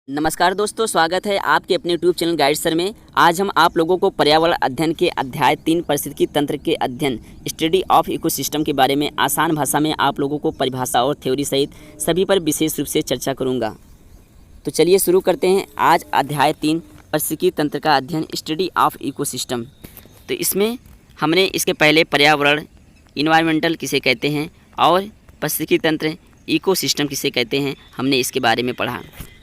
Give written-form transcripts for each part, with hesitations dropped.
नमस्कार दोस्तों, स्वागत है आपके अपने यूट्यूब चैनल गाइड सर में। आज हम आप लोगों को पर्यावरण अध्ययन के अध्याय 3 पारिस्थितिकी तंत्र के अध्ययन स्टडी ऑफ इकोसिस्टम के बारे में आसान भाषा में आप लोगों को परिभाषा और थ्योरी सहित सभी पर विशेष रूप से चर्चा करूंगा। तो चलिए शुरू करते हैं आज अध्याय 3 पारिस्थितिकी तंत्र का अध्ययन स्टडी ऑफ इकोसिस्टम। तो इसमें हमने इसके पहले पर्यावरण इन्वायरमेंटल किसे कहते हैं और पारिस्थितिकी तंत्र इकोसिस्टम किसे कहते हैं, हमने इसके बारे में पढ़ा।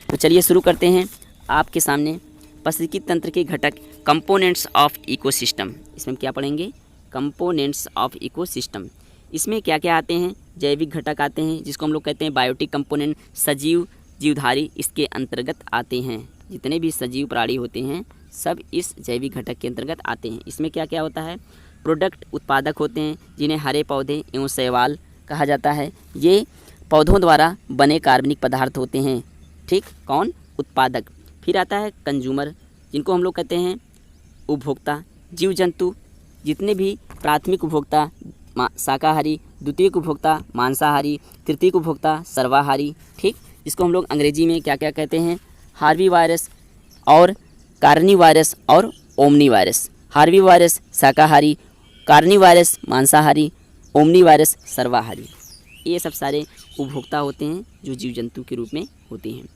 तो चलिए शुरू करते हैं। आपके सामने पारिस्थितिकी तंत्र के घटक कंपोनेंट्स ऑफ इकोसिस्टम, इसमें क्या पढ़ेंगे? Components of ecosystem. इसमें क्या क्या आते हैं? जैविक घटक आते हैं जिसको हम लोग कहते हैं बायोटिक कंपोनेंट। सजीव जीवधारी इसके अंतर्गत आते हैं। जितने भी सजीव प्राणी होते हैं सब इस जैविक घटक के अंतर्गत आते हैं। इसमें क्या क्या होता है? प्रोडक्ट उत्पादक होते हैं जिन्हें हरे पौधे एवं शैवाल कहा जाता है। ये पौधों द्वारा बने कार्बनिक पदार्थ होते हैं। ठीक, कौन? उत्पादक। फिर आता है कंज्यूमर, जिनको हम लोग कहते हैं उपभोक्ता। जीव जंतु जितने भी प्राथमिक उपभोक्ता शाकाहारी, द्वितीयक उपभोक्ता मांसाहारी, तृतीयक उपभोक्ता सर्वाहारी। ठीक, इसको हम लोग अंग्रेजी में क्या क्या कहते हैं? हार्वी वायरस और कार्नी वायरस और ओमनी वायरस। हार्वी वायरस शाकाहारी, कार्नी वायरस मांसाहारी, ओमनी वायरस सर्वाहारी। ये सब सारे उपभोक्ता होते हैं जो जीव जंतु के रूप में होते हैं।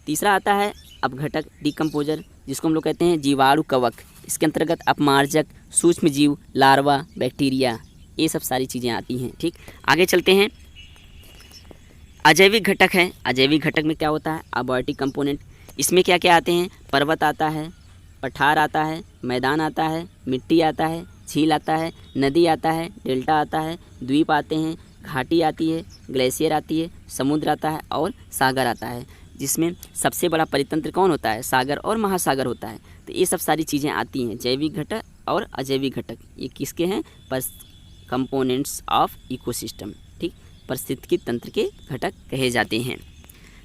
तीसरा आता है अपघटक डिकम्पोजर, जिसको हम लोग कहते हैं जीवाणु कवक। इसके अंतर्गत अपमार्जक, सूक्ष्म जीव, लार्वा, बैक्टीरिया, ये सब सारी चीज़ें आती हैं। ठीक, आगे चलते हैं। अजैविक घटक है। अजैविक घटक में क्या होता है? Abiotic component. इसमें क्या क्या आते हैं? पर्वत आता है, पठार आता है, मैदान आता है, मिट्टी आता है, झील आता है, नदी आता है, डेल्टा आता है, द्वीप आते हैं, घाटी आती है, ग्लेशियर आती है, समुद्र आता है और सागर आता है। जिसमें सबसे बड़ा परितंत्र कौन होता है? सागर और महासागर होता है। तो ये सब सारी चीज़ें आती हैं, जैविक घटक और अजैविक घटक। ये किसके हैं? Components of ecosystem. ठीक, पारिस्थितिकी तंत्र के घटक कहे जाते हैं।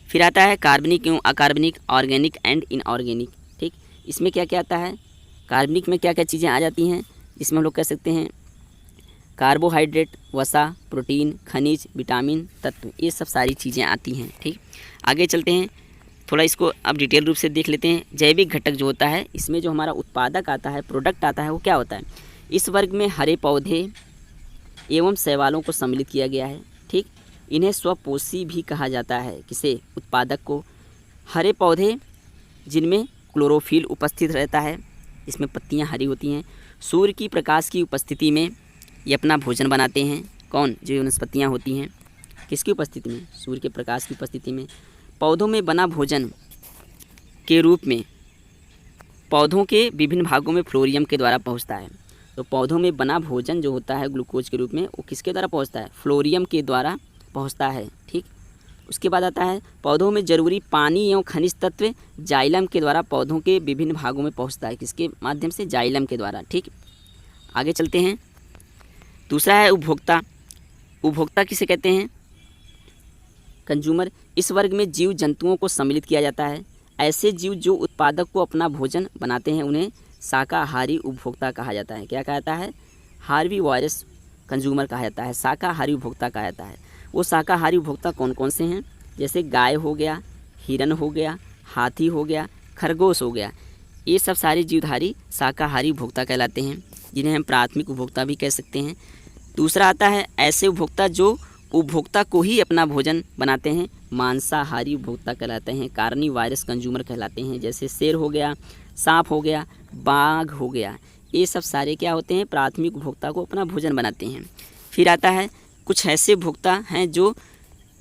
फिर आता है कार्बनिक एवं अकार्बनिक, ऑर्गेनिक एंड इनऑर्गेनिक। ठीक, इसमें क्या क्या आता है? कार्बनिक में क्या क्या चीज़ें आ जाती हैं? इसमें हम लोग कह सकते हैं कार्बोहाइड्रेट, वसा, प्रोटीन, खनिज, विटामिन तत्व, ये सब सारी चीज़ें आती हैं। ठीक, आगे चलते हैं, थोड़ा इसको अब डिटेल रूप से देख लेते हैं। जैविक घटक जो होता है, इसमें जो हमारा उत्पादक आता है, प्रोडक्ट आता है, वो क्या होता है? इस वर्ग में हरे पौधे एवं शैवालों को सम्मिलित किया गया है। ठीक, इन्हें स्वपोषी भी कहा जाता है। किसे? उत्पादक को। हरे पौधे जिनमें क्लोरोफिल उपस्थित रहता है, इसमें पत्तियाँ हरी होती हैं। सूर्य की प्रकाश की उपस्थिति में ये अपना भोजन बनाते हैं। कौन? जो वनस्पतियाँ होती हैं, किसकी उपस्थिति में? सूर्य के प्रकाश की उपस्थिति में। पौधों में बना भोजन के रूप में पौधों के विभिन्न भागों में फ्लोरियम के द्वारा पहुंचता है। तो पौधों में बना भोजन जो होता है ग्लूकोज के रूप में, वो किसके द्वारा पहुंचता है? फ्लोरियम के द्वारा पहुंचता है। ठीक, उसके बाद आता है पौधों में जरूरी पानी एवं खनिज तत्व जाइलम के द्वारा पौधों के विभिन्न भागों में पहुँचता है। किसके माध्यम से? जाइलम के द्वारा। ठीक, आगे चलते हैं। दूसरा है उपभोक्ता। उपभोक्ता किसे कहते हैं? कंज्यूमर। इस वर्ग में जीव जंतुओं को सम्मिलित किया जाता है। ऐसे जीव जो उत्पादक को अपना भोजन बनाते हैं उन्हें शाकाहारी उपभोक्ता कहा जाता है। क्या कहा जाता है? हार्वी वायरस कंज्यूमर कहा जाता है, शाकाहारी उपभोक्ता कहा जाता है। वो शाकाहारी उपभोक्ता कौन कौन से हैं? जैसे गाय हो गया, हिरन हो गया, हाथी हो गया, खरगोश हो गया। ये सब सारे जीवधारी शाकाहारी उपभोक्ता कहलाते हैं, जिन्हें हम प्राथमिक उपभोक्ता भी कह सकते हैं। दूसरा आता है ऐसे उपभोक्ता जो उपभोक्ता को ही अपना भोजन बनाते हैं, मांसाहारी उपभोक्ता कहलाते हैं, कार्नी वायरस कंज्यूमर कहलाते हैं। जैसे शेर हो गया, सांप हो गया, बाघ हो गया, ये सब सारे क्या होते हैं? प्राथमिक उपभोक्ता को अपना भोजन बनाते हैं। फिर आता है कुछ ऐसे उपभोक्ता हैं जो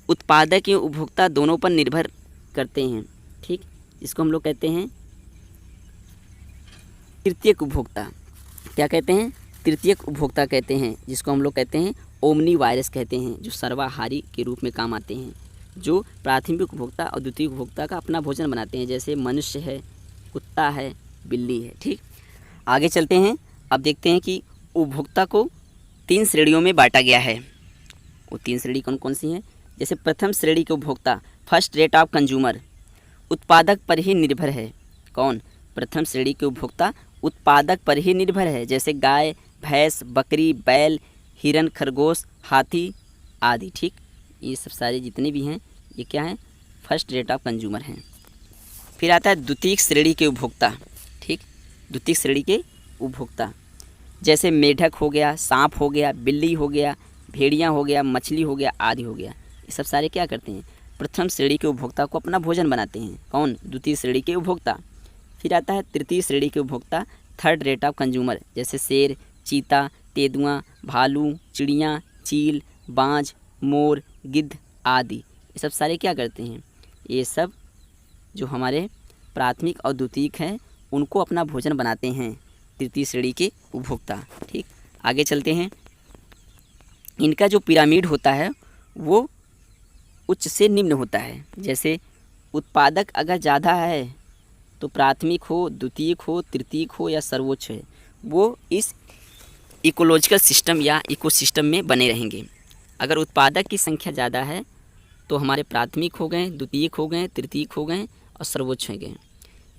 उत्पादक एवं उपभोक्ता दोनों पर निर्भर करते हैं। ठीक, इसको हम लोग कहते हैं तृतीयक उपभोक्ता। क्या कहते हैं? तृतीयक उपभोक्ता कहते हैं, जिसको हम लोग कहते हैं ओमनी वायरस कहते हैं, जो सर्वाहारी के रूप में काम आते हैं, जो प्राथमिक उपभोक्ता और द्वितीय उपभोक्ता का अपना भोजन बनाते हैं। जैसे मनुष्य है, कुत्ता है, बिल्ली है। ठीक, आगे चलते हैं। अब देखते हैं कि उपभोक्ता को 3 श्रेणियों में बांटा गया है। वो 3 श्रेणी कौन कौन सी हैं? जैसे प्रथम श्रेणी के उपभोक्ता, फर्स्ट रेट ऑफ कंज्यूमर, उत्पादक पर ही निर्भर है। कौन? प्रथम श्रेणी के उपभोक्ता उत्पादक पर ही निर्भर है। जैसे गाय, भैंस, बकरी, बैल, हिरन, खरगोश, हाथी आदि। ठीक, ये सब सारे जितने भी हैं ये क्या हैं? फर्स्ट रेट ऑफ कंज्यूमर हैं। फिर आता है द्वितीयक श्रेणी के उपभोक्ता। ठीक, द्वितीयक श्रेणी के उपभोक्ता जैसे मेढक हो गया, सांप हो गया, बिल्ली हो गया, भेड़िया हो गया, मछली हो गया आदि हो गया। ये सब सारे क्या करते हैं, प्रथम श्रेणी के उपभोक्ता को अपना भोजन बनाते हैं। कौन, द्वितीय श्रेणी के उपभोक्ता। फिर आता है तृतीय श्रेणी के उपभोक्ता, थर्ड रेट ऑफ कंज्यूमर, जैसे शेर, चीता, तेंदुआ, भालू, चिड़िया, चील, बाज, मोर, गिद्ध आदि। ये सब सारे क्या करते हैं, ये सब जो हमारे प्राथमिक और द्वितीयक हैं उनको अपना भोजन बनाते हैं, तृतीय श्रेणी के उपभोक्ता। ठीक, आगे चलते हैं। इनका जो पिरामिड होता है वो उच्च से निम्न होता है। जैसे उत्पादक अगर ज़्यादा है तो प्राथमिक हो, द्वितीयक हो, तृतीयक हो या सर्वोच्च है, वो इस इकोलॉजिकल सिस्टम या इकोसिस्टम में बने रहेंगे। अगर उत्पादक की संख्या ज़्यादा है तो हमारे प्राथमिक हो गए, द्वितीयक हो गए, तृतीयक हो गए और सर्वोच्च हो गए।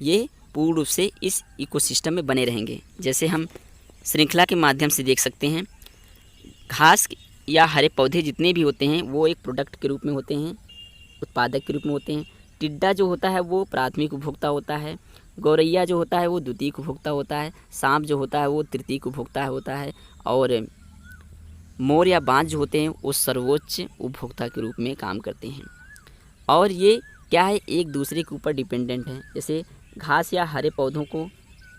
ये पूर्ण रूप से इस इकोसिस्टम में बने रहेंगे। जैसे हम श्रृंखला के माध्यम से देख सकते हैं, घास या हरे पौधे जितने भी होते हैं वो एक प्रोडक्ट के रूप में होते हैं, उत्पादक के रूप में होते हैं। टिड्डा जो होता है वो प्राथमिक उपभोक्ता होता है, गौरैया जो होता है वो द्वितीयक उपभोक्ता होता है, सांप जो होता है वो तृतीयक उपभोक्ता होता है और मोर या बाज जो होते हैं वो सर्वोच्च उपभोक्ता के रूप में काम करते हैं। और ये क्या है, एक दूसरे के ऊपर डिपेंडेंट है। जैसे घास या हरे पौधों को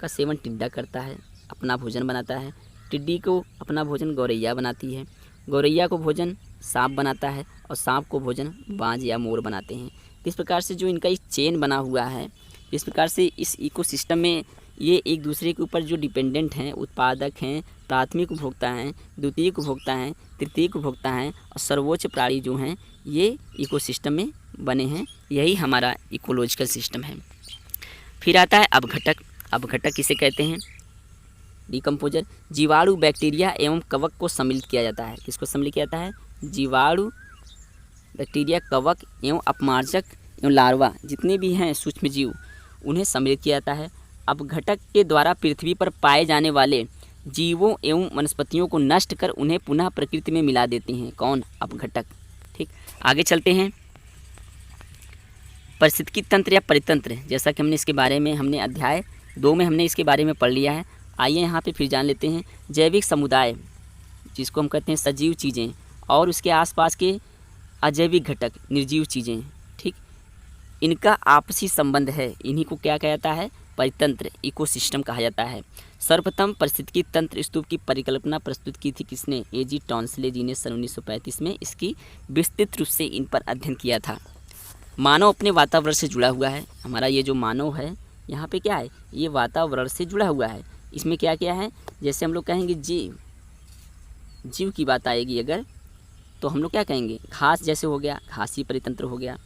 का सेवन टिड्डा करता है, अपना भोजन बनाता है। टिड्डी को अपना भोजन गौरैया बनाती है, गौरैया को भोजन सांप बनाता है और सांप को भोजन बाज या मोर बनाते हैं। इस प्रकार से जो इनका एक चेन बना हुआ है, इस प्रकार से इस इकोसिस्टम में ये एक दूसरे के ऊपर जो डिपेंडेंट हैं, उत्पादक हैं, प्राथमिक उपभोक्ता हैं, द्वितीयक उपभोक्ता हैं, तृतीयक उपभोक्ता हैं और सर्वोच्च प्राणी जो हैं, ये इकोसिस्टम में बने हैं। यही हमारा इकोलॉजिकल सिस्टम है। फिर आता है अपघटक। अपघटक किसे कहते हैं, डिकम्पोजर। जीवाणु, बैक्टीरिया एवं कवक को सम्मिलित किया जाता है। किसको सम्मिलित किया जाता है, जीवाणु, बैक्टीरिया, कवक एवं अपमार्जक एवं लार्वा जितने भी हैं सूक्ष्म जीव, उन्हें सम्मिलित किया जाता है। अपघटक के द्वारा पृथ्वी पर पाए जाने वाले जीवों एवं वनस्पतियों को नष्ट कर उन्हें पुनः प्रकृति में मिला देते हैं। कौन, अपघटक। ठीक, आगे चलते हैं। पारिस्थितिकी तंत्र या परितंत्र, जैसा कि हमने इसके बारे में हमने अध्याय 2 में हमने इसके बारे में पढ़ लिया है। आइए यहाँ पे फिर जान लेते हैं। जैविक समुदाय जिसको हम कहते हैं सजीव चीज़ें और उसके आसपास के अजैविक घटक निर्जीव चीज़ें। ठीक, इनका आपसी संबंध है, इन्हीं को क्या कहा जाता है, परितंत्र, इकोसिस्टम कहा जाता है। सर्वप्रथम पारिस्थितिकी तंत्र स्तूप की परिकल्पना प्रस्तुत की थी किसने, ए.जी. टॉन्सले जी ने सन 1935 में इसकी विस्तृत रूप से इन पर अध्ययन किया था। मानव अपने वातावरण से जुड़ा हुआ है। हमारा ये जो मानव है यहाँ पे क्या है, ये वातावरण से जुड़ा हुआ है। इसमें क्या क्या है, जैसे हम लोग कहेंगे जीव की बात आएगी अगर, तो हम लोग क्या कहेंगे, घास जैसे हो गया, घासी परितंत्र हो गया।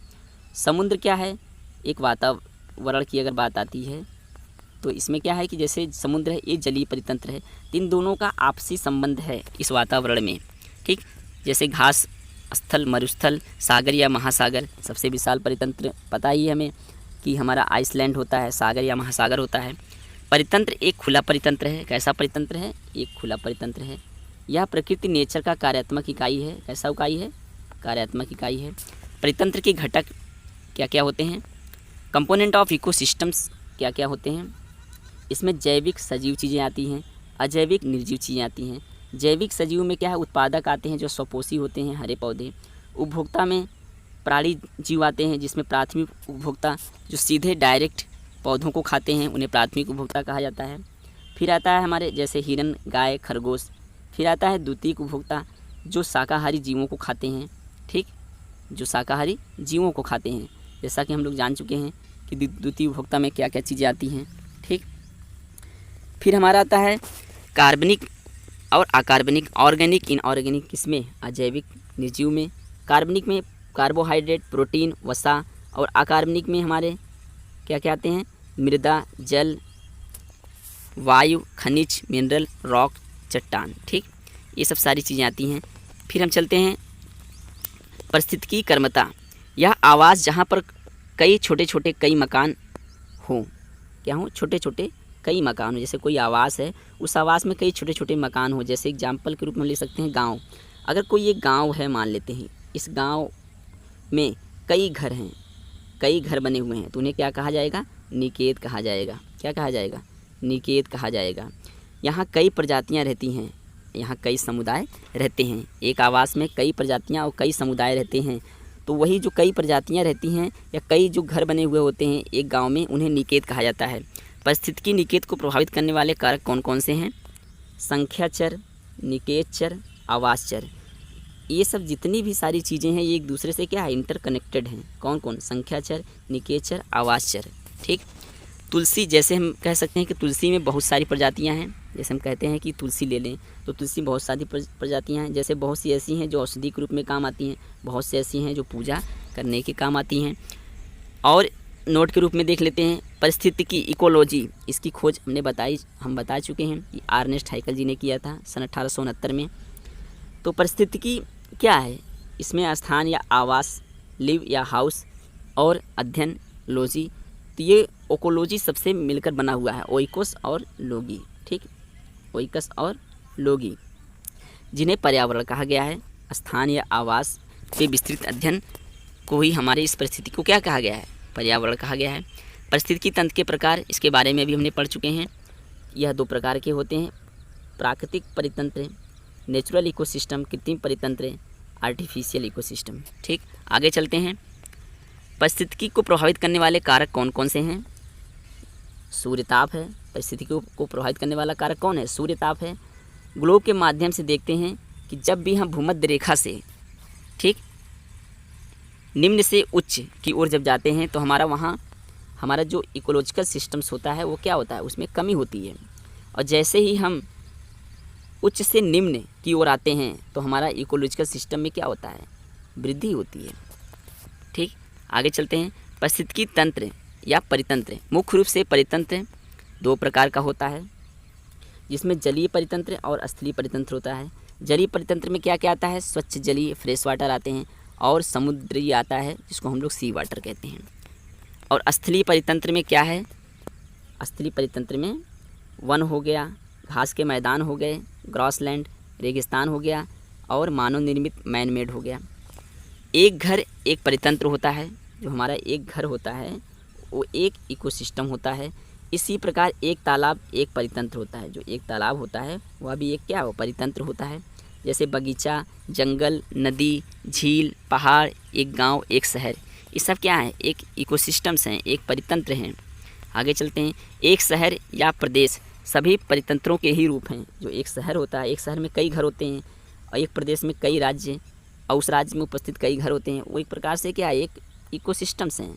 समुद्र क्या है, एक वातावरण की अगर बात आती है तो इसमें क्या है कि जैसे समुद्र है ये जलीय परितंत्र है। इन दोनों का आपसी संबंध है इस वातावरण में। ठीक, जैसे घास स्थल, मरुस्थल, सागर या महासागर। सबसे विशाल परितंत्र पता ही है हमें कि हमारा आइसलैंड होता है, सागर या महासागर होता है। परितंत्र एक खुला परितंत्र है। कैसा परितंत्र है, एक खुला परितंत्र है। यह प्रकृति नेचर का कार्यात्मक इकाई है। कैसा इकाई है, कार्यात्मक इकाई है। परितंत्र के घटक क्या क्या होते हैं, कंपोनेंट ऑफ इकोसिस्टम्स क्या क्या होते हैं। इसमें जैविक सजीव चीज़ें आती हैं, अजैविक निर्जीव चीज़ें आती हैं। जैविक सजीव में क्या है, उत्पादक आते हैं जो स्वपोषी होते हैं, हरे पौधे। उपभोक्ता में प्राणी जीव आते हैं जिसमें प्राथमिक उपभोक्ता जो सीधे डायरेक्ट पौधों को खाते हैं, उन्हें प्राथमिक उपभोक्ता कहा जाता है। फिर आता है हमारे जैसे हिरन, गाय, खरगोश। फिर आता है द्वितीयक उपभोक्ता जो शाकाहारी जीवों को खाते हैं। ठीक, जो शाकाहारी जीवों को खाते हैं, जैसा कि हम लोग जान चुके हैं कि द्वितीय उपभोक्ता में क्या क्या चीज़ें आती हैं। ठीक, फिर हमारा आता है कार्बनिक और अकार्बनिक, ऑर्गेनिक, इनऑर्गेनिक। किसमें, अजैविक निर्जीव में। कार्बनिक में कार्बोहाइड्रेट, प्रोटीन, वसा और अकार्बनिक में हमारे क्या क्या आते हैं, मृदा, जल, वायु, खनिज, मिनरल, रॉक, चट्टान। ठीक, ये सब सारी चीज़ें आती हैं। फिर हम चलते हैं पारिस्थितिकी कर्मता। यह आवास जहाँ पर कई छोटे छोटे कई मकान हों, क्या हों, छोटे छोटे कई मकान हो। जैसे कोई आवास है, उस आवास में कई छोटे छोटे मकान हो। जैसे एग्जाम्पल के रूप में ले सकते हैं गांव। अगर कोई एक गांव है मान लेते हैं, इस गांव में कई घर हैं, कई घर बने हुए हैं तो उन्हें क्या कहा जाएगा? निकेत कहा जाएगा। क्या कहा जाएगा? निकेत कहा जाएगा। यहाँ कई प्रजातियाँ रहती हैं, यहाँ कई समुदाय रहते हैं। एक आवास में कई प्रजातियाँ और कई समुदाय रहते हैं, तो वही जो कई प्रजातियाँ रहती हैं या कई जो घर बने हुए होते हैं एक गांव में, उन्हें निकेत कहा जाता है। पारिस्थितिकी निकेत को प्रभावित करने वाले कारक कौन कौन से हैं? संख्या चर, निकेत चर, आवास चर। ये सब जितनी भी सारी चीज़ें हैं ये एक दूसरे से क्या है? इंटरकनेक्टेड हैं। कौन कौन? संख्या चर, निकेत चर, आवास चर। ठीक। तुलसी, जैसे हम कह सकते हैं कि तुलसी में बहुत सारी प्रजातियां हैं। जैसे हम कहते हैं कि तुलसी ले लें तो तुलसी बहुत सारी प्रजातियां हैं। जैसे बहुत सी ऐसी हैं जो औषधि के रूप में काम आती हैं, बहुत सी ऐसी हैं जो पूजा करने के काम आती हैं। और नोट के रूप में देख लेते हैं पारिस्थितिकी, इकोलॉजी, इसकी खोज हम बता चुके हैं कि अर्नेस्ट हाइकल जी ने किया था सन 1869 में। तो पारिस्थितिकी क्या है? इसमें स्थान या आवास, लिव या हाउस, और अध्ययन, लॉजी। तो ये ओकोलॉजी सबसे मिलकर बना हुआ है, ओइकोस और लोगी। ठीक, ओइकस और लोगी, जिन्हें पर्यावरण कहा गया है। स्थान या आवास के विस्तृत अध्ययन को ही हमारे इस परिस्थिति को क्या कहा गया है? पर्यावरण कहा गया है। पारिस्थितिकी तंत्र के प्रकार, इसके बारे में भी हमने पढ़ चुके हैं। यह 2 प्रकार के होते हैं, प्राकृतिक परितंत्र, नेचुरल इकोसिस्टम, कृत्रिम परितंत्र, आर्टिफिशियल इकोसिस्टम। ठीक, आगे चलते हैं। पारिस्थितिकी को प्रभावित करने वाले कारक कौन कौन से हैं? सूर्यताप है। पारिस्थितिकी को प्रभावित करने वाला कारक कौन है? सूर्यताप है। ग्लोब के माध्यम से देखते हैं कि जब भी हम भूमध्य रेखा से ठीक निम्न से उच्च की ओर जब जाते हैं तो हमारा जो इकोलॉजिकल सिस्टम्स होता है वो क्या होता है? उसमें कमी होती है। और जैसे ही हम उच्च से निम्न की ओर आते हैं तो हमारा इकोलॉजिकल सिस्टम में क्या होता है? वृद्धि होती है। ठीक, आगे चलते हैं। पारिस्थितिकी तंत्र या परितंत्र, मुख्य रूप से परितंत्र 2 प्रकार का होता है, जिसमें जलीय परितंत्र और स्थलीय परितंत्र होता है। जलीय परितंत्र में क्या क्या आता है? स्वच्छ जलीय, फ्रेश वाटर आते हैं, और समुद्री आता है जिसको हम लोग सी वाटर कहते हैं। और स्थलीय परितंत्र में क्या है? स्थलीय परितंत्र में वन हो गया, घास के मैदान हो गए, ग्रासलैंड, रेगिस्तान हो गया, और मानव निर्मित मैन मेड हो गया। एक घर एक परितंत्र होता है। जो हमारा एक घर होता है वो एक इकोसिस्टम होता है। इसी प्रकार एक तालाब एक परितंत्र होता है। जो एक तालाब होता है वह भी एक क्या हो? परितंत्र होता है। जैसे बगीचा, जंगल, नदी, झील, पहाड़, एक गांव, एक शहर, ये सब क्या है? एक इकोसिस्टम्स हैं, एक परितंत्र हैं। आगे चलते हैं। एक शहर या प्रदेश सभी परितंत्रों के ही रूप हैं। जो एक शहर होता है, एक शहर में कई घर होते हैं, और एक प्रदेश में कई राज्य, और उस राज्य में उपस्थित कई घर होते हैं। वो एक प्रकार से क्या है? एक इकोसिस्टम्स हैं।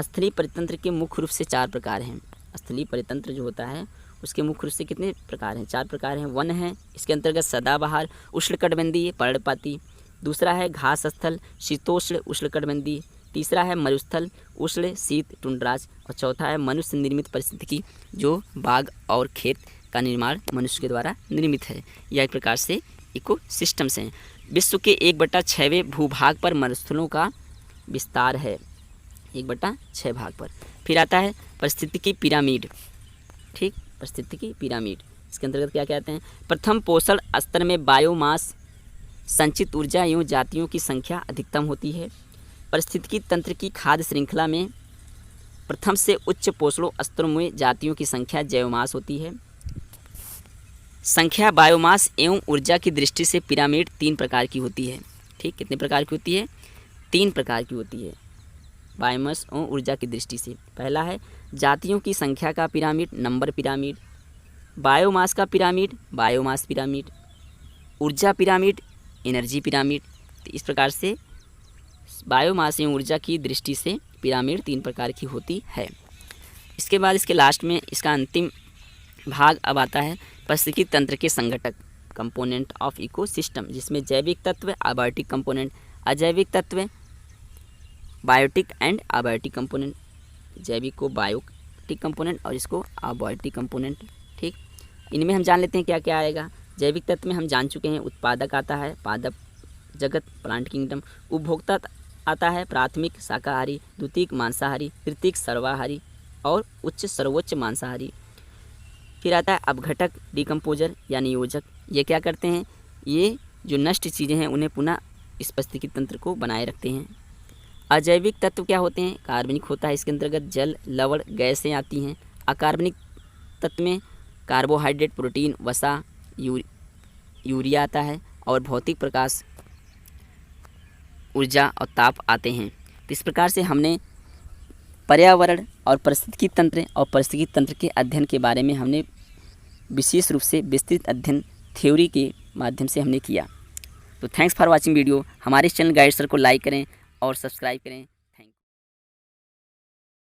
स्थलीय परितंत्र के मुख्य रूप से 4 प्रकार हैं। स्थलीय परितंत्र जो होता है उसके मुख्य रूप से कितने प्रकार हैं? 4 प्रकार हैं। वन है, इसके अंतर्गत सदाबहार, उष्णकटिबंधीय, पर्णपाती। दूसरा है घास स्थल, शीतोष्ण उष्णकटिबंधीय। तीसरा है मरुस्थल, उष्ण शीत टुंड्राज। और चौथा है मनुष्य निर्मित परिस्थितिकी, जो बाग और खेत का निर्माण मनुष्य के द्वारा निर्मित है। यह एक प्रकार से इकोसिस्टम्स हैं। विश्व के 1/6वें भूभाग पर मरुस्थलों का विस्तार है, 1/6 भाग पर। फिर आता है पारिस्थितिकी पिरामिड। ठीक, पारिस्थितिकी पिरामिड, इसके अंतर्गत क्या कहते हैं? प्रथम पोषण स्तर में बायोमास, संचित ऊर्जा एवं जातियों की संख्या अधिकतम होती है। पारिस्थितिकी तंत्र की खाद्य श्रृंखला में प्रथम से उच्च पोषण स्तरों में जातियों की संख्या जैवमास होती है। संख्या बायोमास एवं ऊर्जा की दृष्टि से पिरामिड 3 प्रकार की होती है। ठीक, कितने प्रकार की होती है? 3 प्रकार की होती है बायोमास और ऊर्जा की दृष्टि से। पहला है जातियों की संख्या का पिरामिड, नंबर पिरामिड। बायोमास का पिरामिड, बायोमास पिरामिड। ऊर्जा पिरामिड, एनर्जी पिरामिड। तो इस प्रकार से बायोमास एवं ऊर्जा की दृष्टि से पिरामिड 3 प्रकार की होती है। इसके बाद इसके लास्ट में इसका अंतिम भाग अब आता है पारिस्थितिकी तंत्र के संघटक, कंपोनेंट ऑफ इकोसिस्टम, जिसमें जैविक तत्व, अबायोटिक कंपोनेंट, अजैविक तत्व, बायोटिक एंड अबायोटिक कंपोनेंट। जैविक को बायोटिक कंपोनेंट और इसको अबायोटिक कंपोनेंट। ठीक, इनमें हम जान लेते हैं क्या क्या आएगा। जैविक तत्व में हम जान चुके हैं उत्पादक आता है, पादप जगत, प्लांट किंगडम। उपभोक्ता आता है प्राथमिक शाकाहारी, द्वितीयक मांसाहारी, तृतीयक सर्वाहारी, और उच्च सर्वोच्च मांसाहारी। फिर आता है अपघटक, डिकम्पोजर या नियोजक। ये क्या करते हैं? ये जो नष्ट चीज़ें हैं उन्हें पुनः इस पारिस्थितिकी तंत्र को बनाए रखते हैं। अजैविक तत्व क्या होते हैं? कार्बनिक होता है, इसके अंतर्गत जल, लवण, गैसें आती हैं। अकार्बनिक तत्व में कार्बोहाइड्रेट, प्रोटीन, वसा, यूरिया आता है और भौतिक प्रकाश, ऊर्जा और ताप आते हैं। तो इस प्रकार से हमने पर्यावरण और पारिस्थितिकी तंत्र के अध्ययन के बारे में हमने विशेष रूप से विस्तृत अध्ययन थ्योरी के माध्यम से हमने किया। तो थैंक्स फॉर वाचिंग वीडियो। हमारे चैनल गाइड सर को लाइक करें और सब्सक्राइब करें।